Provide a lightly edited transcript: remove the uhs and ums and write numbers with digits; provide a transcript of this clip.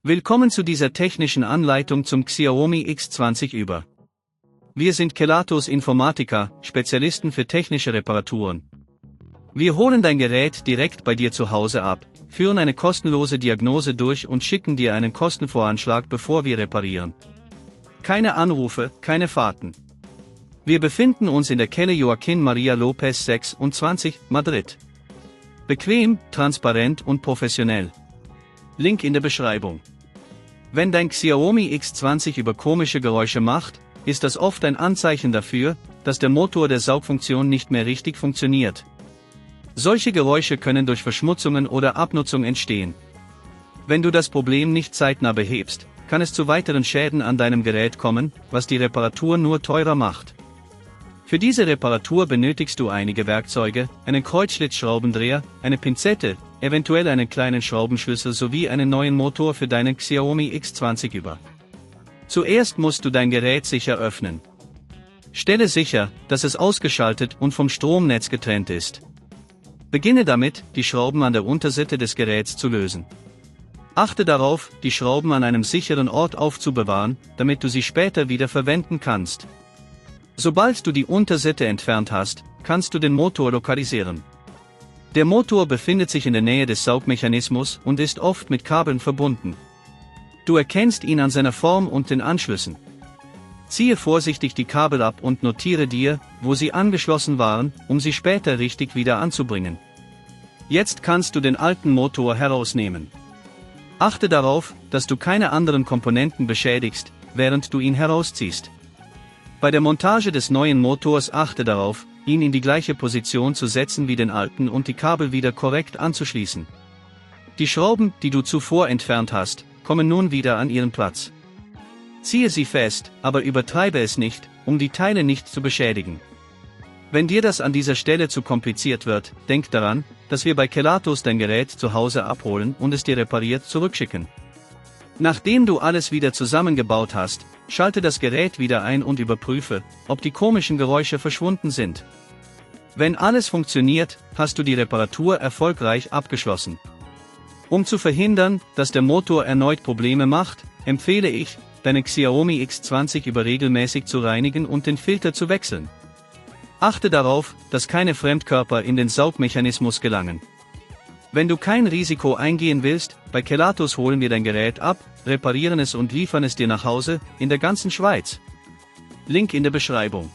Willkommen zu dieser technischen Anleitung zum Xiaomi X20 Über. Wir sind Kelatos Informática, Spezialisten für technische Reparaturen. Wir holen dein Gerät direkt bei dir zu Hause ab, führen eine kostenlose Diagnose durch und schicken dir einen Kostenvoranschlag, bevor wir reparieren. Keine Anrufe, keine Fahrten. Wir befinden uns in der Calle Joaquín María López 26, Madrid. Bequem, transparent und professionell. Link in der Beschreibung. Wenn dein Xiaomi X20 über komische Geräusche macht, ist das oft ein Anzeichen dafür, dass der Motor der Saugfunktion nicht mehr richtig funktioniert. Solche Geräusche können durch Verschmutzungen oder Abnutzung entstehen. Wenn du das Problem nicht zeitnah behebst, kann es zu weiteren Schäden an deinem Gerät kommen, was die Reparatur nur teurer macht. Für diese Reparatur benötigst du einige Werkzeuge, einen Kreuzschlitzschraubendreher, eine Pinzette, eventuell einen kleinen Schraubenschlüssel sowie einen neuen Motor für deinen Xiaomi X20 Über. Zuerst musst du dein Gerät sicher öffnen. Stelle sicher, dass es ausgeschaltet und vom Stromnetz getrennt ist. Beginne damit, die Schrauben an der Unterseite des Geräts zu lösen. Achte darauf, die Schrauben an einem sicheren Ort aufzubewahren, damit du sie später wieder verwenden kannst. Sobald du die Unterseite entfernt hast, kannst du den Motor lokalisieren. Der Motor befindet sich in der Nähe des Saugmechanismus und ist oft mit Kabeln verbunden. Du erkennst ihn an seiner Form und den Anschlüssen. Ziehe vorsichtig die Kabel ab und notiere dir, wo sie angeschlossen waren, um sie später richtig wieder anzubringen. Jetzt kannst du den alten Motor herausnehmen. Achte darauf, dass du keine anderen Komponenten beschädigst, während du ihn herausziehst. Bei der Montage des neuen Motors achte darauf, ihn in die gleiche Position zu setzen wie den alten und die Kabel wieder korrekt anzuschließen. Die Schrauben, die du zuvor entfernt hast, kommen nun wieder an ihren Platz. Ziehe sie fest, aber übertreibe es nicht, um die Teile nicht zu beschädigen. Wenn dir das an dieser Stelle zu kompliziert wird, denk daran, dass wir bei Kelatos dein Gerät zu Hause abholen und es dir repariert zurückschicken. Nachdem du alles wieder zusammengebaut hast, schalte das Gerät wieder ein und überprüfe, ob die komischen Geräusche verschwunden sind. Wenn alles funktioniert, hast du die Reparatur erfolgreich abgeschlossen. Um zu verhindern, dass der Motor erneut Probleme macht, empfehle ich, deine Xiaomi X20 Über regelmäßig zu reinigen und den Filter zu wechseln. Achte darauf, dass keine Fremdkörper in den Saugmechanismus gelangen. Wenn du kein Risiko eingehen willst, bei Kelatos holen wir dein Gerät ab, reparieren es und liefern es dir nach Hause, in der ganzen Schweiz. Link in der Beschreibung.